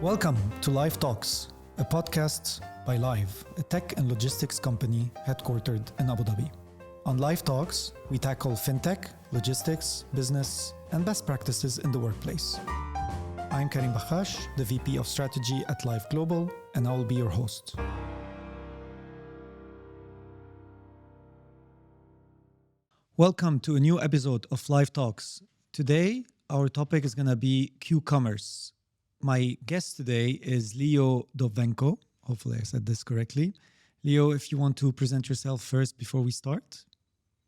Welcome to Lyve Talks, a podcast by Lyve, a tech and logistics company headquartered in Abu Dhabi. On Lyve Talks, we tackle fintech, logistics, business, and best practices in the workplace. I'm Karim the VP of Strategy at Lyve Global, and I will be your host. Welcome to a new episode of Lyve Talks. Today, our topic is going to be Q-commerce. My guest today is Leo Dovbenko. Hopefully I said this correctly. Leo, if you want to present yourself first before we start.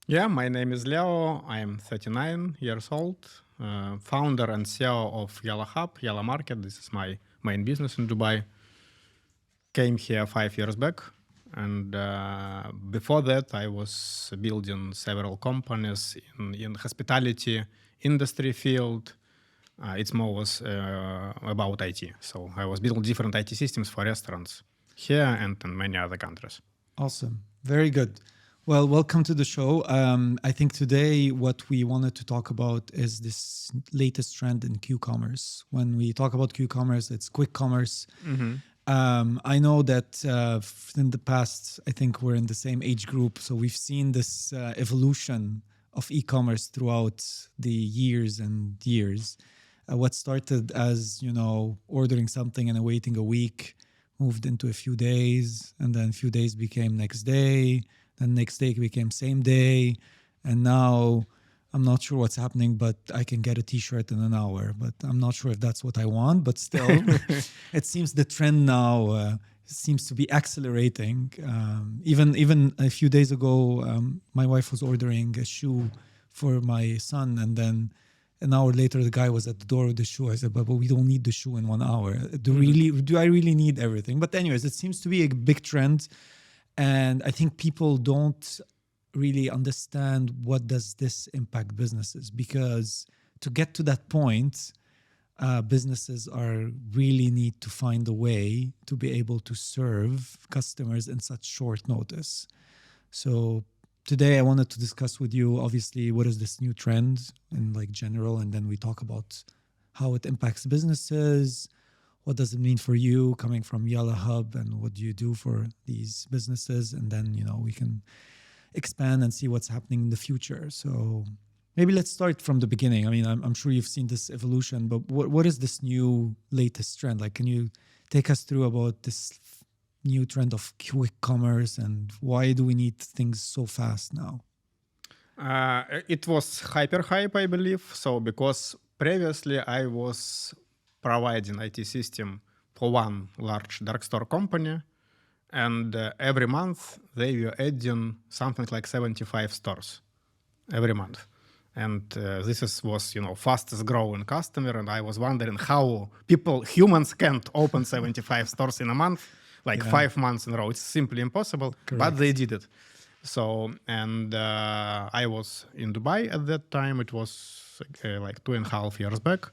Yeah, my name is Leo. I am 39 years old, founder and CEO of Yallahub, Yallamarket. This is my main business in Dubai. Came here 5 years back. And before that, I was building several companies in hospitality industry field. It's more was about IT. So I was building different IT systems for restaurants here and in many other countries. Awesome. Very good. Well, welcome to the show. I think today what we wanted to talk about is this latest trend in Q-commerce. When we talk about Q-commerce, it's quick commerce. Mm-hmm. I know that in the past, I think we're in the same age group. So we've seen this evolution of e-commerce throughout the years and years. What started as, ordering something and waiting a week moved into a few days, and then a few days became next day, then next day became same day, and now I'm not sure what's happening, but I can get a t-shirt in an hour, but I'm not sure if that's what I want, but still, it seems the trend now seems to be accelerating. Even a few days ago, my wife was ordering a shoe for my son, and then an hour later, the guy was at the door with the shoe. I said, but we don't need the shoe in 1 hour. Do I really need everything? But anyways, it seems to be a big trend. And I think people don't really understand what does this impact businesses, because to get to that point, businesses really need to find a way to be able to serve customers in such short notice. So today I wanted to discuss with you, obviously, what is this new trend in general, and then we talk about how it impacts businesses. What does it mean for you coming from Yallahub, and what do you do for these businesses? And then, we can expand and see what's happening in the future. So maybe let's start from the beginning. I mean, I'm sure you've seen this evolution, but what is this new latest trend? Can you take us through about this new trend of quick commerce, and why do we need things so fast now? It was hyper hype, I believe. So because previously I was providing IT system for one large dark store company, and every month they were adding something like 75 stores every month. And this was fastest growing customer, and I was wondering how humans can't open 75 stores in a month. 5 months in a row. It's simply impossible. Correct. But they did it. So, and I was in Dubai at that time. It was 2.5 years back.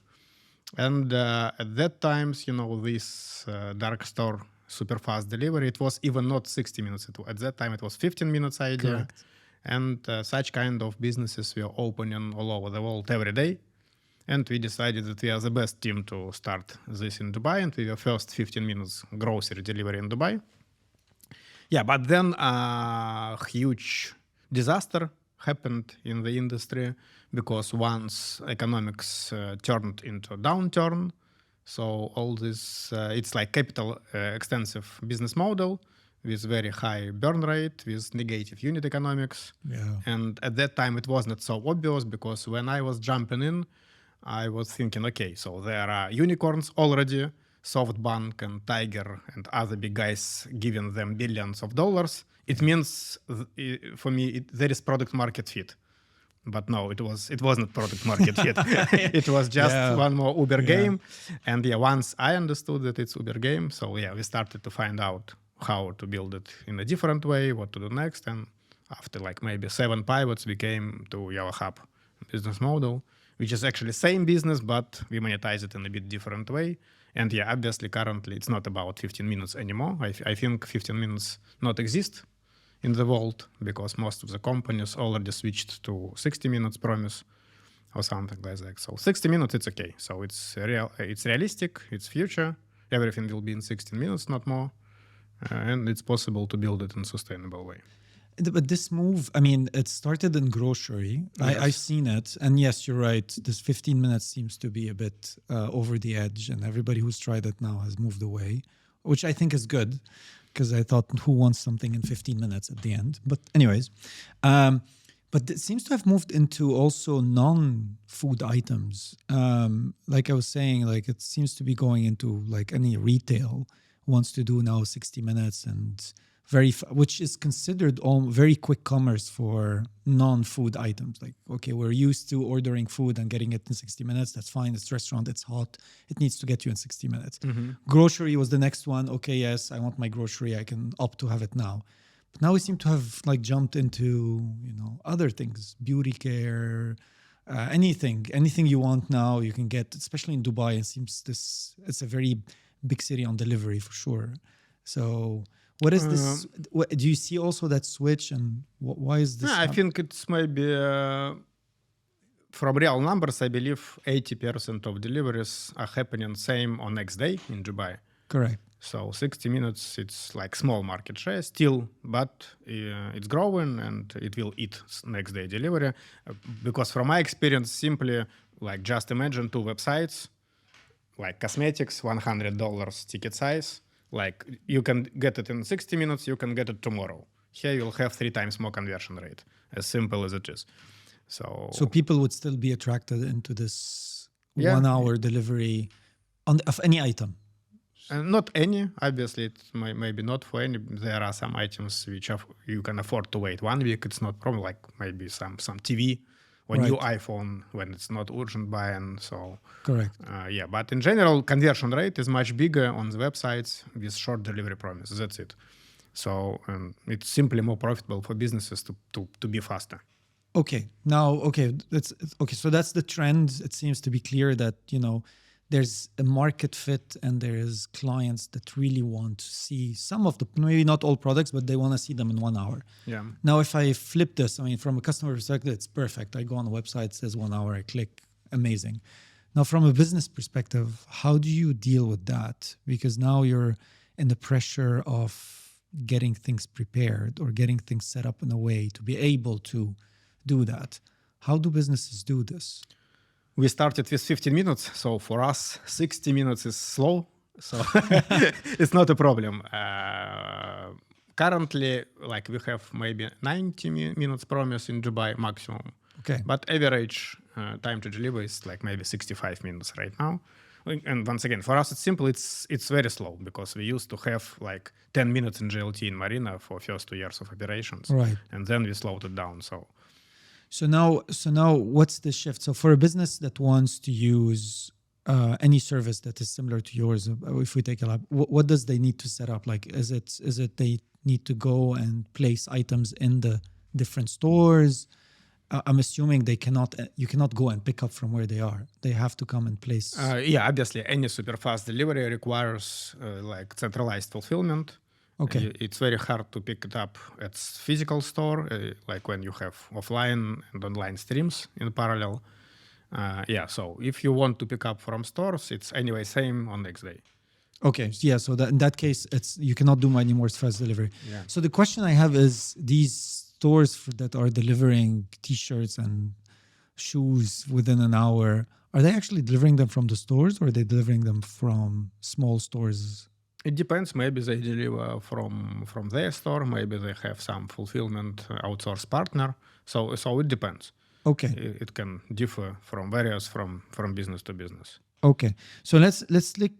And at that time, this dark store super fast delivery, it was even not 60 minutes. At that time, it was 15 minutes idea. Correct. And such kind of businesses were opening all over the world every day. And we decided that we are the best team to start this in Dubai. And we were first 15 minutes grocery delivery in Dubai. Yeah, but then a huge disaster happened in the industry, because once economics turned into downturn, so all this, it's like capital extensive business model with very high burn rate, with negative unit economics. Yeah. And at that time, it was not so obvious, because when I was jumping in, I was thinking, okay, so there are unicorns already, SoftBank and Tiger and other big guys giving them billions of dollars. It means, for me, there is product market fit. But no, it wasn't product market fit. It was just one more Uber game. And once I understood that it's Uber game, so we started to find out how to build it in a different way, what to do next. And after maybe 7 pivots, we came to Yallahub business model, which is actually same business, but we monetize it in a bit different way. And obviously, currently, it's not about 15 minutes anymore. I think 15 minutes not exist in the world, because most of the companies already switched to 60 minutes promise or something like that. So 60 minutes, it's okay. So it's realistic, it's future. everything will be in 16 minutes, not more. And it's possible to build it in a sustainable way. But this move, I mean, it started in grocery. Yes. I've seen it. And yes, you're right. This 15 minutes seems to be a bit over the edge. And everybody who's tried it now has moved away, which I think is good, because I thought, who wants something in 15 minutes at the end? But anyways, but it seems to have moved into also non-food items. Like I was saying, like it seems to be going into like any retail wants to do now 60 minutes and which is considered very quick commerce for non-food items. Like, okay, we're used to ordering food and getting it in 60 minutes. That's fine. It's restaurant. It's hot. It needs to get you in 60 minutes. Mm-hmm. Grocery was the next one. Okay, yes, I want my grocery. I can opt to have it now. But now we seem to have like jumped into, other things, beauty care, anything you want now you can get, especially in Dubai. It seems it's a very big city on delivery for sure. So what is this? Do you see also that switch, and why is this? I think it's maybe from real numbers, I believe 80% of deliveries are happening same on next day in Dubai. Correct. So 60 minutes, it's like small market share still, but it's growing and it will eat next day delivery. Because from my experience, simply like just imagine 2 websites, like cosmetics, $100 ticket size. Like you can get it in 60 minutes, you can get it tomorrow. Here you'll have 3 times more conversion rate, as simple as it is. So people would still be attracted into this 1 hour delivery of any item. Not any, obviously, it maybe not for any. There are some items which you can afford to wait 1 week. It's not problem, like maybe some TV or new iPhone when it's not urgent buying. So correct. But in general, conversion rate is much bigger on the websites with short delivery promise. That's it. So it's simply more profitable for businesses to be faster. Okay. Now, so that's the trend. It seems to be clear that, there's a market fit and there's clients that really want to see some of the, maybe not all products, but they want to see them in 1 hour. Yeah. Now, if I flip this, I mean, from a customer perspective, it's perfect. I go on the website, it says 1 hour, I click, amazing. Now, from a business perspective, how do you deal with that? Because now you're in the pressure of getting things prepared or getting things set up in a way to be able to do that. How do businesses do this? We started with 15 minutes, so for us, 60 minutes is slow, so it's not a problem. Currently, like we have maybe 90 minutes promise in Dubai maximum. Okay. But average time to deliver is like maybe 65 minutes right now. And once again, for us, it's simple. It's very slow because we used to have like 10 minutes in GLT in Marina for first 2 years of operations. Right. And then we slowed it down, So now what's the shift? So for a business that wants to use any service that is similar to yours, if we take a lab, what does they need to set up? Like, is it they need to go and place items in the different stores? I'm assuming you cannot go and pick up from where they are. They have to come and place. Obviously, any super fast delivery requires like centralized fulfillment. Okay. It's very hard to pick it up at physical store, like when you have offline and online streams in parallel. So if you want to pick up from stores, it's anyway same on next day. Okay, yeah. So in that case, you cannot do any more fast delivery. Yeah. So the question I have is, these stores that are delivering T-shirts and shoes within an hour, are they actually delivering them from the stores, or are they delivering them from small stores? It depends. Maybe they deliver from their store. Maybe they have some fulfillment outsource partner. So it depends. Okay. It can differ from business to business. Okay. So let's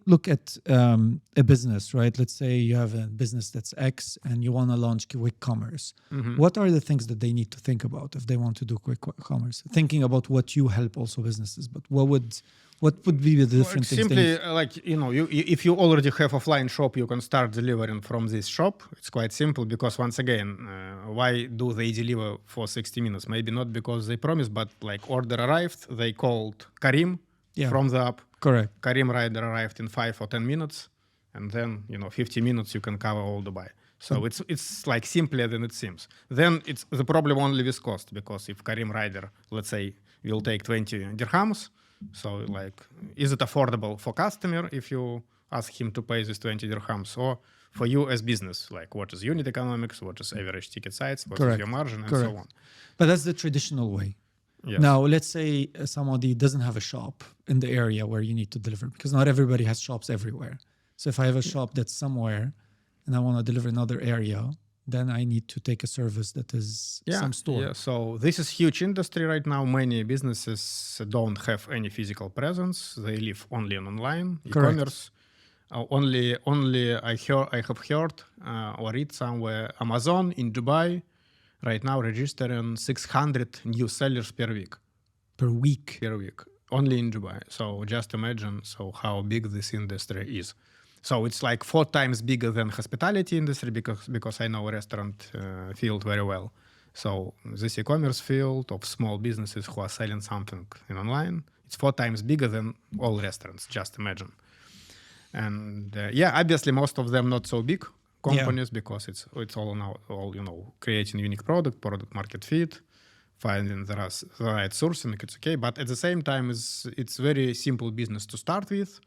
look at a business, right? Let's say you have a business that's X and you want to launch quick commerce. Mm-hmm. What are the things that they need to think about if they want to do quick commerce? Thinking about what you help also businesses, but what would be the different things? Simply, if you already have offline shop, you can start delivering from this shop. It's quite simple because once again, why do they deliver for 60 minutes? Maybe not because they promised, but like order arrived, they called Karim from the app. Correct. Karim rider arrived in 5 or 10 minutes, and then 50 minutes you can cover all Dubai. So it's like simpler than it seems. Then it's the problem only with cost, because if Karim rider, let's say, will take 20 dirhams, so like, is it affordable for customer if you ask him to pay this 20 dirhams, or for you as business, like what is unit economics, what is average ticket size, what is your margin, and so on. But that's the traditional way. Yes. Now, let's say somebody doesn't have a shop in the area where you need to deliver, because not everybody has shops everywhere. So if I have a shop that's somewhere and I want to deliver another area, then I need to take a service that is some store. Yeah, so this is huge industry right now. Many businesses don't have any physical presence. They live only on online e-commerce. Only I have heard or read somewhere Amazon in Dubai right now registering 600 new sellers per week. Per week. Only in Dubai. So just imagine how big this industry is. So it's like 4 times bigger than hospitality industry because I know restaurant field very well. So this e-commerce field of small businesses who are selling something in online, it's 4 times bigger than all restaurants. Just imagine. And obviously most of them not so big companies because it's all creating unique product market fit, finding the right sourcing. It's okay, but at the same time, it's very simple business to start with.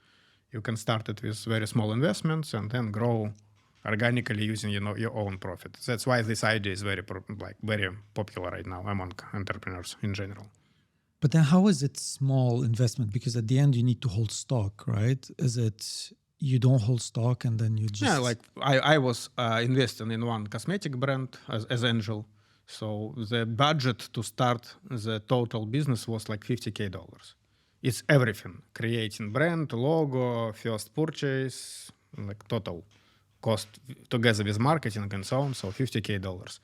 You can start it with very small investments and then grow organically using your own profit. That's why this idea is very popular right now among entrepreneurs in general. But then how is it small investment? Because at the end you need to hold stock, right? Is it you don't hold stock and then you just... Yeah, like I was investing in one cosmetic brand as angel. So the budget to start the total business was like $50,000. It's everything: creating brand, logo, first purchase, like total cost together with marketing and so on. So $50,000.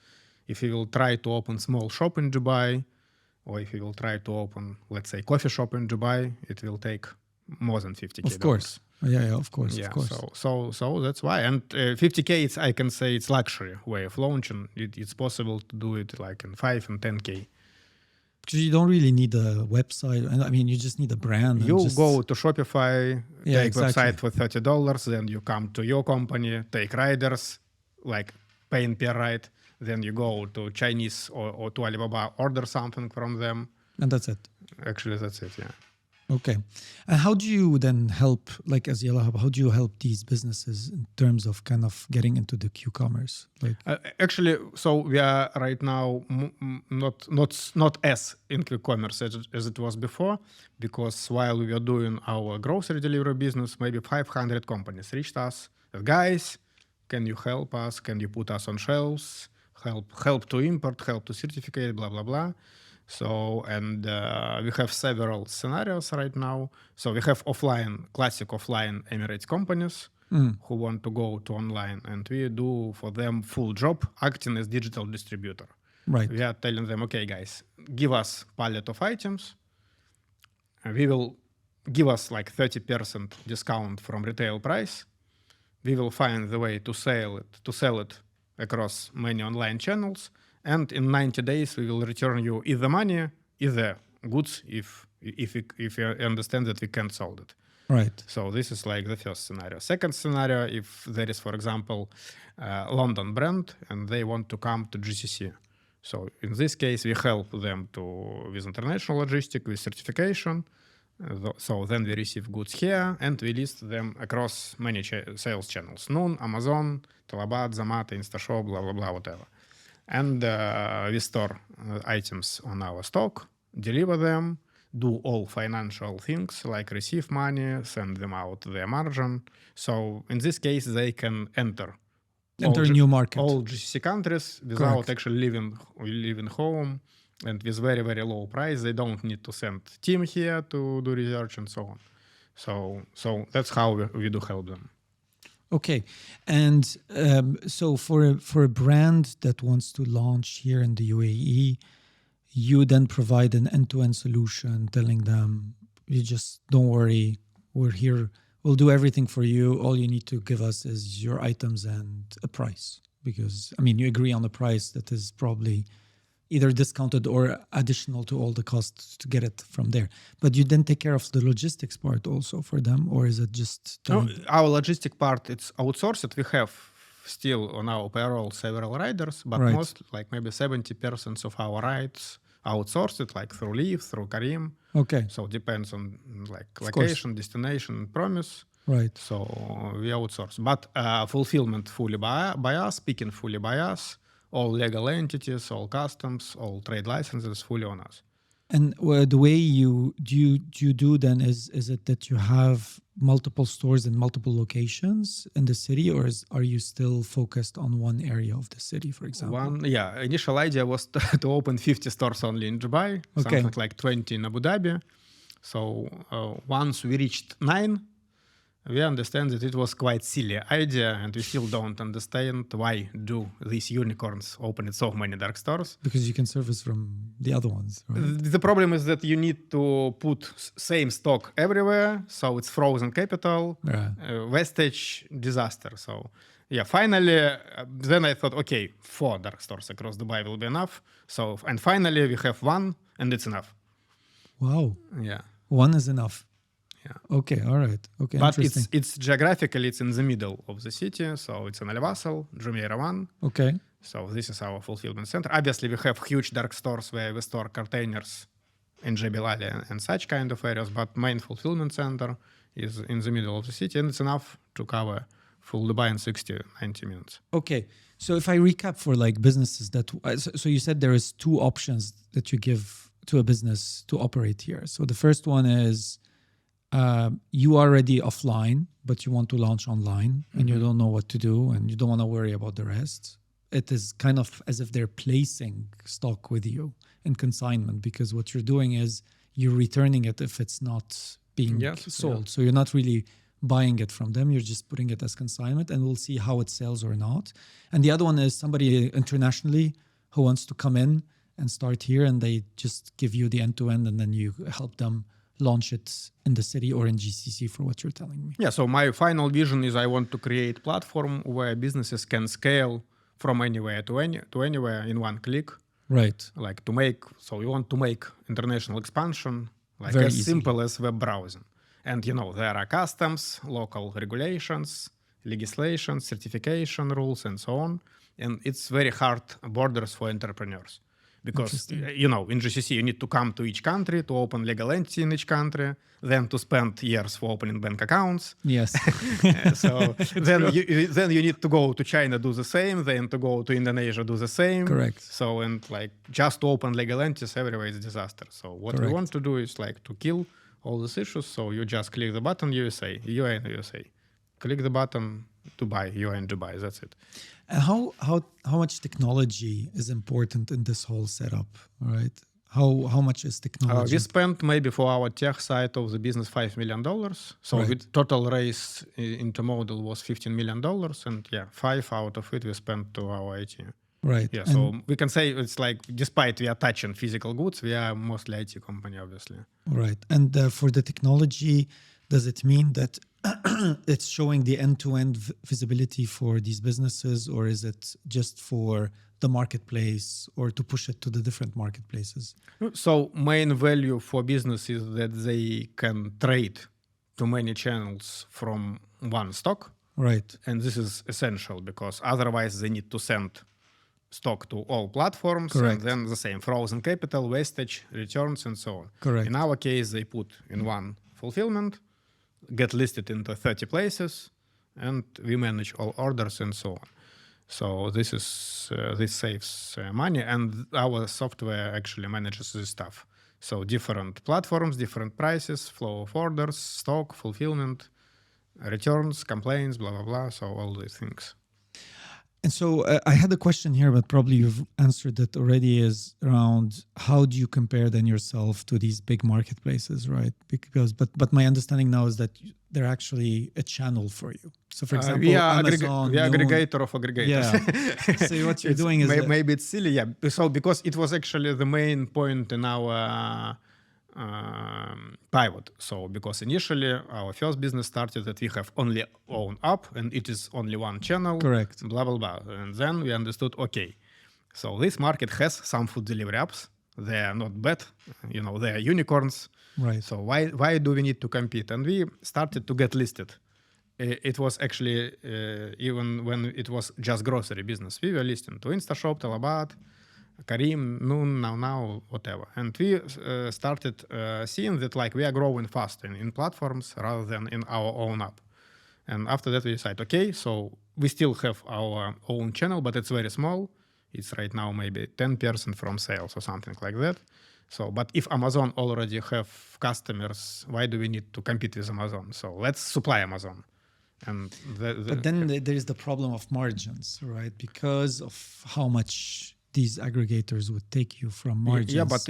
If you will try to open small shop in Dubai, or if you will try to open, let's say, coffee shop in Dubai, it will take more than $50,000. Of course. Yeah, of course. So that's why. And $50K, I can say it's luxury way of launching. It's possible to do it like in 5 and 10K. Because you don't really need a website. I mean, you just need a brand. You go to Shopify, take website for $30, then you come to your company, take riders, like paying per ride. Then you go to Chinese or to Alibaba, order something from them. And that's it. Actually, that's it, yeah. Okay. And how do you then help, like as Yallahub, how do you help these businesses in terms of kind of getting into the Q-commerce? Like actually, so we are right now not as in Q-commerce as it was before, because while we were doing our grocery delivery business, maybe 500 companies reached us. Guys, can you help us? Can you put us on shelves? Help to import, help to certificate, blah, blah, blah. So, and we have several scenarios right now. So we have classic offline Emirates companies who want to go to online, and we do for them full job acting as digital distributor. Right. We are telling them, okay, guys, give us pallet of items. We will give us like 30% discount from retail price. We will find the way to sell it across many online channels. And in 90 days, we will return you either money, either goods, if you understand that we can't sell it. Right. So this is like the first scenario. Second scenario, if there is, for example, a London brand and they want to come to GCC. So in this case, we help them with international logistics, with certification. So then we receive goods here and we list them across many sales channels. Noon, Amazon, Talabat, Zamata, InstaShop, blah, blah, blah, whatever. And we store items on our stock, deliver them, do all financial things like receive money, send them out their margin. So in this case, they can enter a new market, all GCC countries without actually leaving home, and with very, very low price. They don't need to send team here to do research and so on. So that's how we do help them. Okay, and so for a brand that wants to launch here in the UAE, you then provide an end-to-end solution, telling them, "You just don't worry, we're here. We'll do everything for you. All you need to give us is your items and a price." Because I mean, you agree on a price that is probably either discounted or additional to all the costs to get it from there. But you then take care of the logistics part also for them, or is it just... No, our logistic part, it's outsourced. We have still on our payroll several riders, but most, like maybe 70% of our outsource it, like through Lyve, through Karim. Okay. So depends on like Of location, destination, and promise. Right. So we outsource, but fulfillment fully by us, picking fully by us, all legal entities, all customs, all trade licenses fully on us. And the way you do then is it that you have multiple stores in multiple locations in the city, or are you still focused on one area of the city, for example? Initial idea was to open 50 stores only in Dubai, Okay. something like 20 in Abu Dhabi. So once we reached 9, we understand that it was quite silly idea, and we still don't understand why do these unicorns open so many dark stores. Because you can service from the other ones, right? The problem is that you need to put same stock everywhere, so it's frozen capital, Yeah. wastage, disaster. So finally, then I thought, okay, 4 dark stores across Dubai will be enough. So, and finally we have 1, and it's enough. Wow. Yeah. 1 is enough. Yeah. Okay. All right. Okay. But Interesting. it's geographically, it's in the middle of the city. So it's in Al Wasl, Jumeirah 1. Okay. So this is our fulfillment center. Obviously, we have huge dark stores where we store containers in Jebel Ali and such kind of areas, but main fulfillment center is in the middle of the city, and it's enough to cover full Dubai in 60, 90 minutes. Okay. So if I recap for like businesses that, so you said there is 2 options that you give to a business to operate here. So the first one is you are already offline, but you want to launch online, and you don't know what to do, and you don't want to worry about the rest. It is kind of as if they're placing stock with you in consignment, because what you're doing is you're returning it if it's not being sold. So you're not really buying it from them. You're just putting it as consignment, and we'll see how it sells or not. And the other one is somebody internationally who wants to come in and start here, and they just give you the end-to-end, and then you help them launch it in the city or in GCC, for what you're telling me. Yeah, so my final vision is I want to create platform where businesses can scale from anywhere to anywhere in one click. Right. Like so we want to make international expansion like Very as easily. simple as web browsing. And there are customs, local regulations, legislation, certification rules, and so on. And it's very hard borders for entrepreneurs. Because, in GCC, you need to come to each country to open legal entity in each country, then to spend years for opening bank accounts. Yes. So then you need to go to China, do the same, then to go to Indonesia, do the same. Correct. So, and like just to open legal entities everywhere is a disaster. So what we want to do is like to kill all these issues. So you just click the button, USA, you are in USA. Click the button, Dubai, you are in Dubai, that's it. And how much technology is important in this whole setup, right? How much is technology? We spent maybe for our tech side of the business $5 million. So the total raise into model was $15 million, and 5 out of it we spent to our IT. Right. Yeah, so we can say it's like, despite we are touching physical goods, we are mostly IT company, obviously. Right. And for the technology, does it mean that it's showing the end-to-end visibility for these businesses, or is it just for the marketplace or to push it to the different marketplaces? So main value for business is that they can trade to many channels from one stock. Right. And this is essential because otherwise they need to send stock to all platforms. Correct. And then the same frozen capital, wastage, returns, and so on. Correct. In our case, they put in one fulfillment, get listed into 30 places, and we manage all orders and so on. So this saves money, and our software actually manages this stuff. So different platforms, different prices, flow of orders, stock, fulfillment, returns, complaints, blah, blah, blah. So all these things. And so I had a question here, but probably you've answered it already, is around how do you compare then yourself to these big marketplaces, right? Because, but my understanding now is that they're actually a channel for you. So for example, Amazon, we are aggregator of aggregators. Yeah. So what you're doing is maybe it's silly, yeah. So because it was actually the main point in our pivot. So because initially our first business started that we have only own app and it is only one channel. Correct. Blah, blah, blah. And then we understood, okay, so this market has some food delivery apps. They are not bad. They are unicorns. Right. So why do we need to compete? And we started to get listed. It was actually, even when it was just grocery business, we were listing to InstaShop, Talabat, Karim, Noon, now, whatever. And we started seeing that like we are growing fast in platforms rather than in our own app. And after that, we decide, okay, so we still have our own channel, but it's very small. It's right now maybe 10% from sales or something like that. So, but if Amazon already have customers, why do we need to compete with Amazon? So let's supply Amazon. And but then there is the problem of margins, right? Because of how much these aggregators would take you from margins. Yeah, but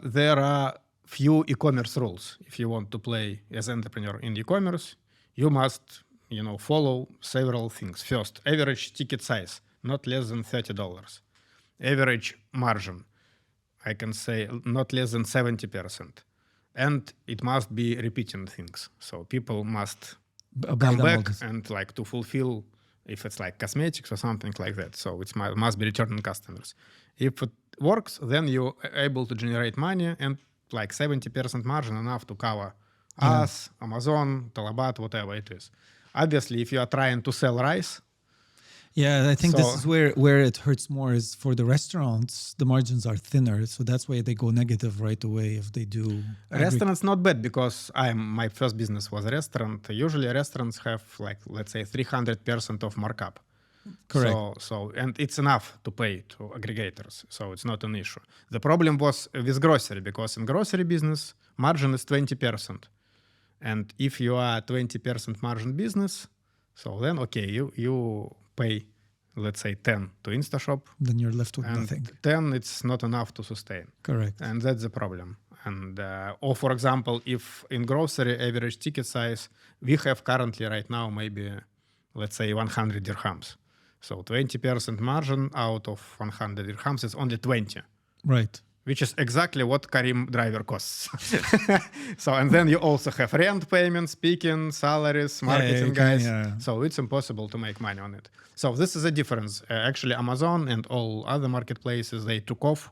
there are few e-commerce rules. If you want to play as an entrepreneur in e-commerce, you must, follow several things. First, average ticket size, not less than $30. Average margin, I can say not less than 70%. And it must be repeating things. So people must come back and like to fulfill, if it's like cosmetics or something like that. So it must be returning customers. If it works, then you're able to generate money, and like 70% margin enough to cover us, Amazon, Talabat, whatever it is. Obviously, if you are trying to sell rice, yeah, I think this is where it hurts more is for the restaurants, the margins are thinner. So that's why they go negative right away if they do. Restaurants not bad, because my first business was a restaurant. Usually restaurants have like, let's say 300% of markup. Correct. So and it's enough to pay to aggregators. So it's not an issue. The problem was with grocery, because in grocery business, margin is 20%. And if you are 20% margin business, so then, okay, you pay, let's say 10 to InstaShop. Then you're left with and nothing. 10, it's not enough to sustain. Correct. And that's the problem. And or for example, if in grocery average ticket size, we have currently right now maybe, let's say 100 dirhams. So 20% margin out of 100 dirhams is only 20. Right. Which is exactly what Karim driver costs. So, and then you also have rent payments, picking, salaries, marketing guys. Yeah. So it's impossible to make money on it. So this is a difference. Actually, Amazon and all other marketplaces, they took off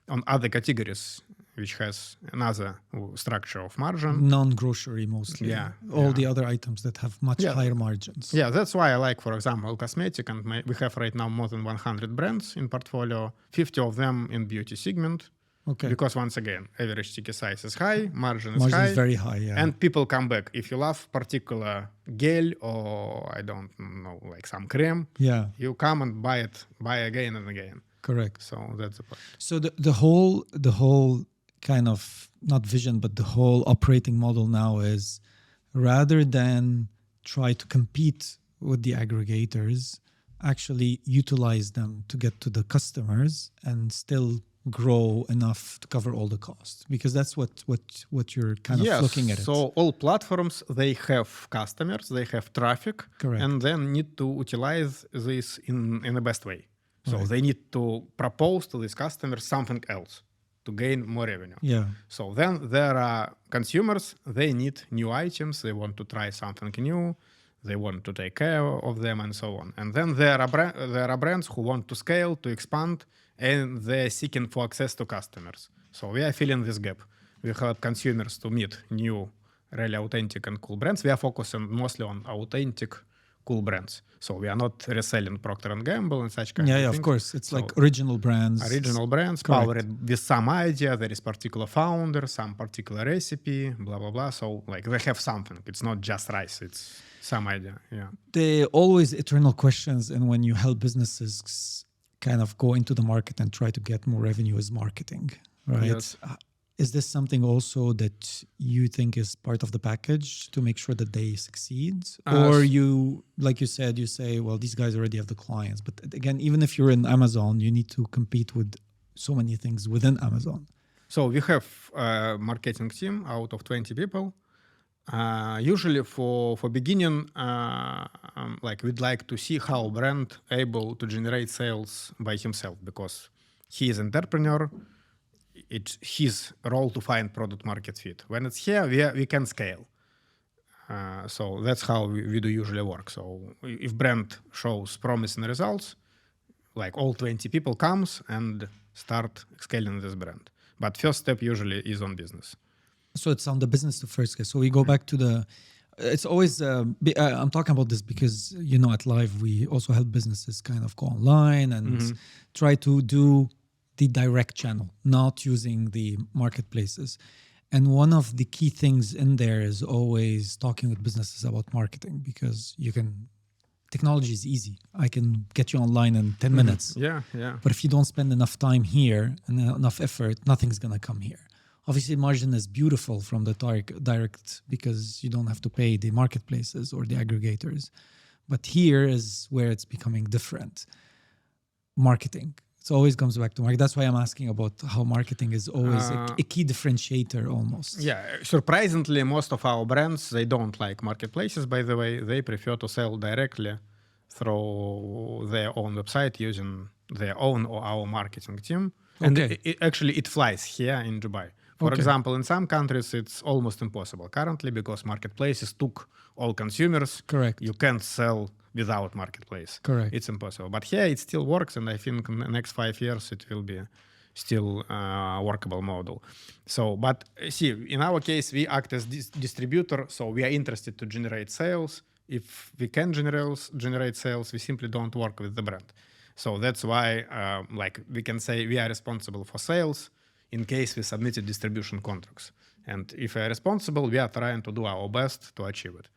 on other categories, which has another structure of margin. Non-grocery mostly. Yeah. All the other items that have much higher margins. Yeah, that's why I like, for example, cosmetic. And we have right now more than 100 brands in portfolio, 50 of them in beauty segment. Okay. Because once again, average ticket size is high, margin is Margin high. is very high, yeah. And people come back. If you love particular gel or, I don't know, like some cream, you come and buy again and again. Correct. So that's the point. So the whole kind of, not vision, but the whole operating model now is, rather than try to compete with the aggregators, actually utilize them to get to the customers and still grow enough to cover all the costs, because that's what you're kind of looking at it. So all platforms, they have customers, they have traffic. Correct. And then need to utilize this in the best way. So they need to propose to these customers something else to gain more revenue. Yeah. So then there are consumers, they need new items, they want to try something new, they want to take care of them and so on. And then there are brands who want to scale, to expand, and they're seeking for access to customers. So we are filling this gap. We help consumers to meet new, really authentic and cool brands. We are focusing mostly on authentic, cool brands. So we are not reselling Procter & Gamble and such kind of things. Yeah, of course. It's like original brands. Original brands, powered with some idea. There is particular founder, some particular recipe, blah, blah, blah. So like they have something. It's not just rice. It's some idea. Yeah. They always eternal questions. And when you help businesses kind of go into the market and try to get more revenue, is marketing, right? Yes. Is this something also that you think is part of the package to make sure that they succeed? Or you, like you said, you say, well, these guys already have the clients. But again, even if you're in Amazon, you need to compete with so many things within Amazon. So we have a marketing team out of 20 people. Usually for beginning, like we'd like to see how brand able to generate sales by himself, because he is entrepreneur. It's his role to find product market fit. When it's here, we can scale. So that's how we do usually work. So if brand shows promising results, like all 20 people comes and start scaling this brand. But first step usually is on business. So it's on the business to first. So we go back to it's always, I'm talking about this because, at Lyve, we also help businesses kind of go online and try to do the direct channel, not using the marketplaces. And one of the key things in there is always talking with businesses about marketing, because technology is easy. I can get you online in 10 minutes. Yeah, yeah. But if you don't spend enough time here and enough effort, nothing's going to come here. Obviously, margin is beautiful from the direct because you don't have to pay the marketplaces or the aggregators. But here is where it's becoming different. Marketing. It always comes back to market. That's why I'm asking about how marketing is always a key differentiator almost. Yeah, surprisingly, most of our brands, they don't like marketplaces, by the way. They prefer to sell directly through their own website using their own or our marketing team. And actually, it flies here in Dubai. For example, in some countries, it's almost impossible currently because marketplaces took all consumers. Correct. You can't sell without marketplace. Correct. It's impossible. But here it still works, and I think in the next 5 years it will be still a workable model. So, but see, in our case, we act as distributor, so we are interested to generate sales. If we can generate sales, we simply don't work with the brand. So that's why, like we can say we are responsible for sales in case we submitted distribution contracts. And if we are responsible, we are trying to do our best to achieve it.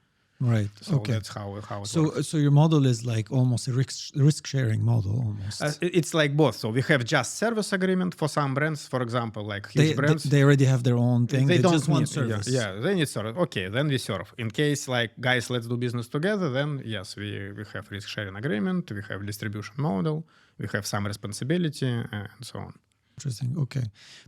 Right. So that's how it works. So your model is like almost a risk sharing model almost. It's like both. So we have just service agreement for some brands, for example, like huge brands. They already have their own thing. They don't just want need service. Yeah, they need service. Okay, then we serve. In case like guys, let's do business together, then yes, we have risk sharing agreement, we have distribution model, we have some responsibility and so on. Interesting. Okay.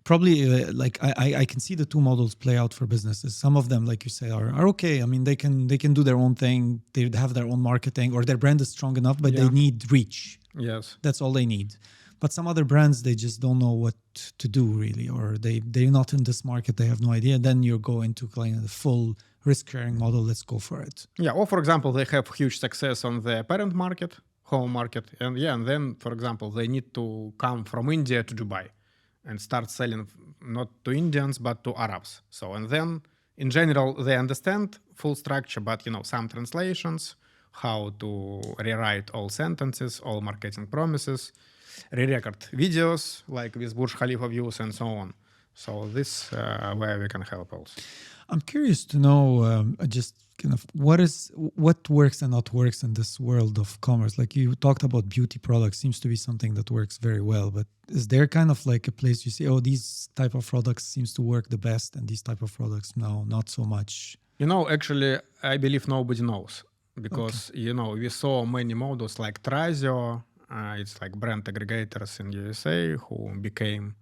Probably like I can see the two models play out for businesses. Some of them, like you say, are okay. I mean, they can do their own thing. They have their own marketing, or their brand is strong enough, but they need reach. Yes. That's all they need. But some other brands, they just don't know what to do really, or they're not in this market. They have no idea. Then you go into kind of the full risk sharing model. Let's go for it. Yeah. Or for example, they have huge success on their parent market, home market. And then, for example, they need to come from India to Dubai and start selling not to Indians, but to Arabs. So, and then in general, they understand full structure, but some translations, how to rewrite all sentences, all marketing promises, re-record videos like with Burj Khalifa views and so on. So this where we can help also. I'm curious to know just kind of what works and not works in this world of commerce. Like you talked about beauty products, seems to be something that works very well. But is there kind of like a place you say, oh, these type of products seems to work the best, and these type of products, no, not so much? Actually, I believe nobody knows because we saw many models like Trazio. It's like brand aggregators in USA who became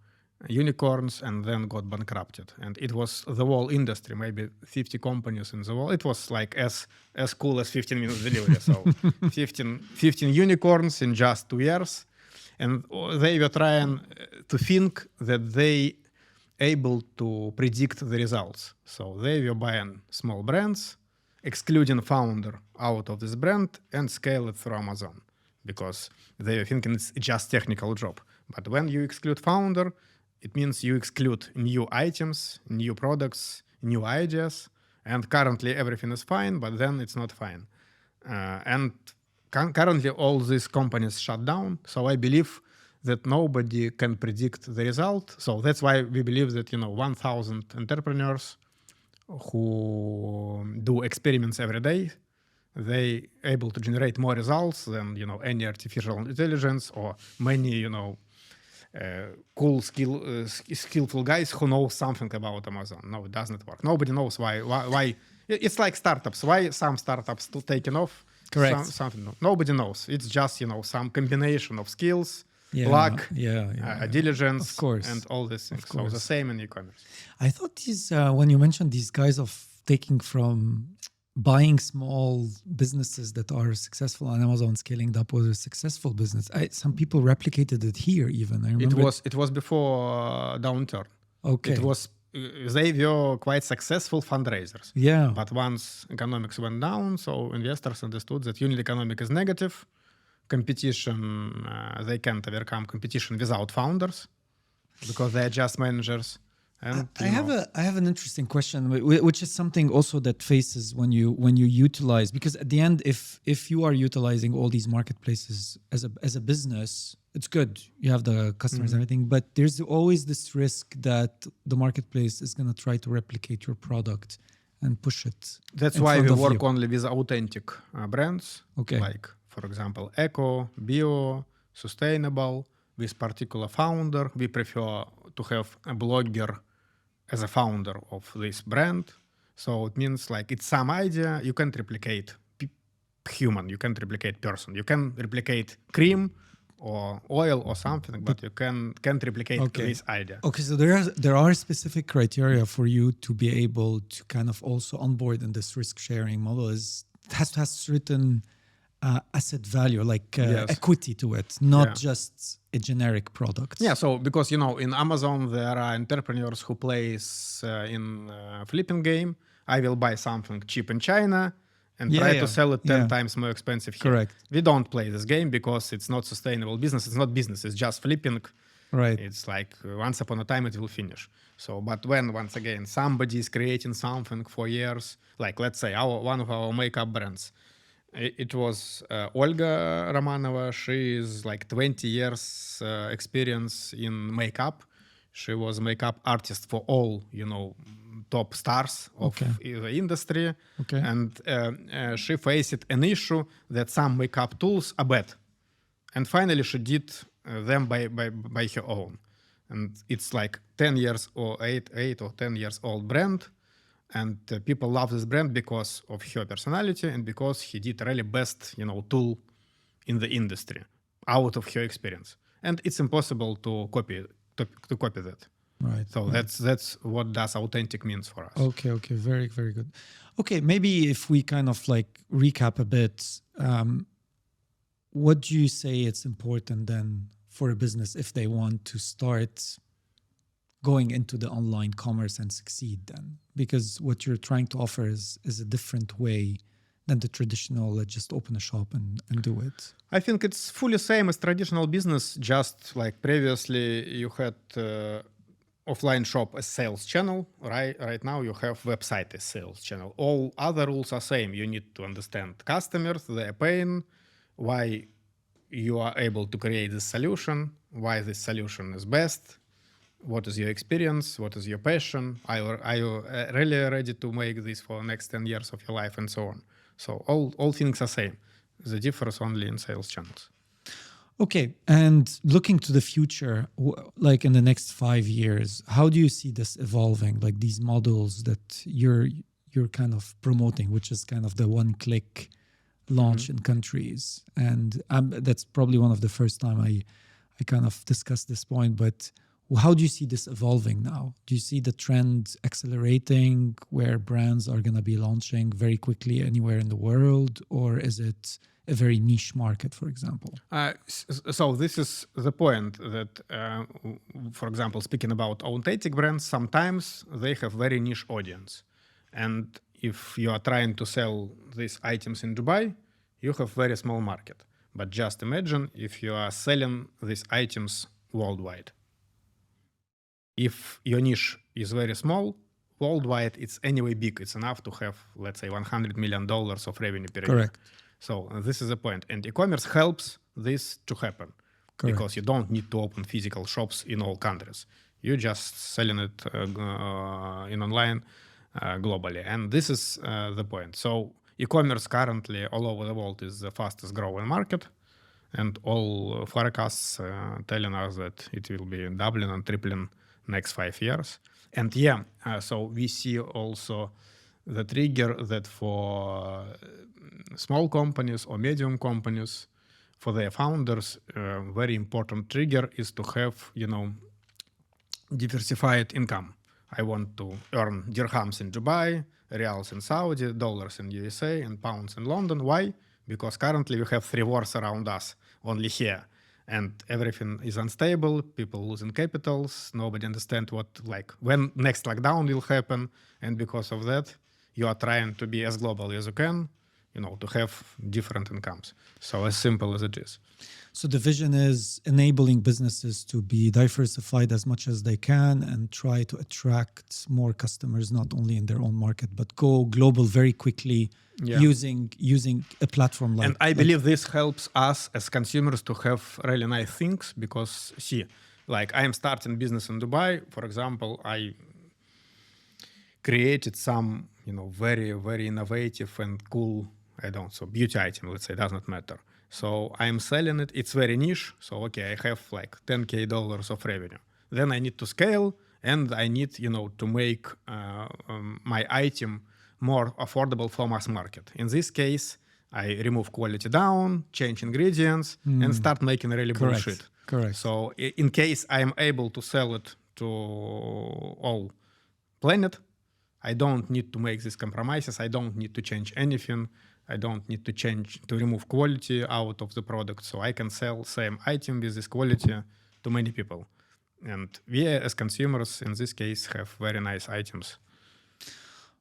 unicorns and then got bankrupted. And it was the whole industry, maybe 50 companies in the world. It was like as cool as 15 minutes delivery. So 15 unicorns in just 2 years. And they were trying to think that they able to predict the results. So they were buying small brands, excluding founder out of this brand and scale it through Amazon because they were thinking it's just technical job. But when you exclude founder, it means you exclude new items, new products, new ideas, and currently everything is fine, but then it's not fine. And currently all these companies shut down, so I believe that nobody can predict the result. So that's why we believe that 1,000 entrepreneurs who do experiments every day, they able to generate more results than any artificial intelligence or many cool, skillful guys who know something about Amazon. No, it doesn't work. Nobody knows why. It's like startups. Why some startups still taking off? Correct. Something. Nobody knows. It's just some combination of skills, luck, diligence, of course, and all these things. So the same in e-commerce. I thought these when you mentioned these guys of taking from buying small businesses that are successful on Amazon, scaling up was a successful business. Some people replicated it here even. I remember it was before downturn. Okay. It was they were quite successful fundraisers. Yeah. But once economics went down, so investors understood that unit economic is negative. Competition, they can't overcome competition without founders because they're just managers. And I have an interesting question, which is something also that faces when you utilize, because at the end, if you are utilizing all these marketplaces as a business, it's good. You have the customers and everything, but there's always this risk that the marketplace is going to try to replicate your product and push it. That's in why front we of work you. only with authentic brands, Okay. like, for example, eco, bio, sustainable, with particular founder. We prefer to have a blogger as a founder of this brand. So it means like it's some idea. You can't replicate human. You can't replicate person. You can replicate cream or oil or something, but you can't replicate this idea. Okay, so there are specific criteria for you to be able to kind of also onboard in this risk sharing model. It has to have certain asset value, like equity to it, not just a generic product. Yeah, so because in Amazon there are entrepreneurs who plays in flipping game. I will buy something cheap in China and try to sell it 10 times more expensive here. Correct. We don't play this game because it's not sustainable business. It's not business. It's just flipping. Right. It's like once upon a time it will finish. So, but when once again somebody is creating something for years, like let's say one of our makeup brands, it was Olga Romanova. She is like 20 years experience in makeup. She was makeup artist for all top stars of the industry. Okay. And she faced an issue that some makeup tools are bad. And finally she did them by her own. And it's like 10 years or 8 or 10 years old brand. And people love this brand because of her personality and because he did really best, tool in the industry out of her experience. And it's impossible to copy that. Right. So that's what does authentic means for us. Okay. Very, very good. Okay, maybe if we kind of like recap a bit, what do you say it's important then for a business if they want to start going into the online commerce and succeed then? Because what you're trying to offer is a different way than the traditional, let's just open a shop and do it. I think it's fully same as traditional business, just like previously you had offline shop as sales channel, right now you have website as sales channel. All other rules are same. You need to understand customers, their pain, why you are able to create this solution, why this solution is best, what is your experience, what is your passion, are you really ready to make this for the next 10 years of your life, and so on. So all things are same. The difference only in sales channels. Okay, and looking to the future, like in the next 5 years, how do you see this evolving? Like these models that you're kind of promoting, which is kind of the one-click launch in countries, and that's probably one of the first time I kind of discussed this point. But how do you see this evolving now? Do you see the trend accelerating, where brands are going to be launching very quickly anywhere in the world, or is it a very niche market, for example? So this is the point that, for example, speaking about authentic brands, sometimes they have very niche audience. And if you are trying to sell these items in Dubai, you have very small market. But just imagine if you are selling these items worldwide. If your niche is very small, worldwide it's anyway big. It's enough to have, let's say, $100 million of revenue per year. Correct. So this is the point. And e-commerce helps this to happen. Correct. Because you don't need to open physical shops in all countries. You're just selling it in online globally. And this is the point. So e-commerce currently all over the world is the fastest growing market. And all forecasts telling us that it will be doubling and tripling next 5 years. And so we see also the trigger that for small companies or medium companies, for their founders, very important trigger is to have, diversified income. I want to earn dirhams in Dubai, reals in Saudi, dollars in USA, and pounds in London. Why? Because currently we have 3 wars around us, only here. And everything is unstable, people losing capitals, nobody understands when next lockdown will happen. And because of that, you are trying to be as global as you can, to have different incomes. So as simple as it is. So the vision is enabling businesses to be diversified as much as they can and try to attract more customers, not only in their own market, but go global very quickly using a platform like. And I believe this helps us as consumers to have really nice things because, see, like I am starting business in Dubai, for example, I created some, very, very innovative and cool, so beauty item, let's say, does not matter. So I'm selling it. It's very niche. So, okay, I have like $10K of revenue. Then I need to scale and I need, to make my item more affordable for mass market. In this case, I remove quality down, change ingredients, and start making really bullshit. Correct. So in case I am able to sell it to all planet, I don't need to make these compromises. I don't need to change anything. I don't need to remove quality out of the product. So I can sell same item with this quality to many people. And we as consumers, in this case, have very nice items.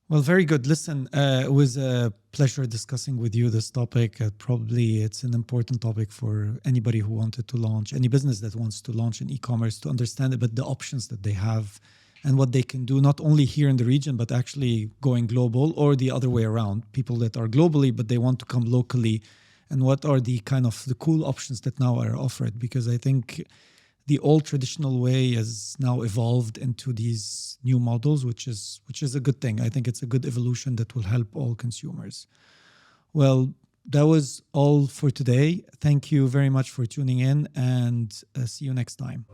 Well, very good. Listen, it was a pleasure discussing with you this topic. Probably it's an important topic for anybody who wanted to launch, any business that wants to launch in e-commerce, to understand about the options that they have and what they can do, not only here in the region, but actually going global, or the other way around, people that are globally, but they want to come locally, and what are the kind of the cool options that now are offered. Because I think the old traditional way has now evolved into these new models, which is a good thing. I think it's a good evolution that will help all consumers. Well, that was all for today. Thank you very much for tuning in, and see you next time.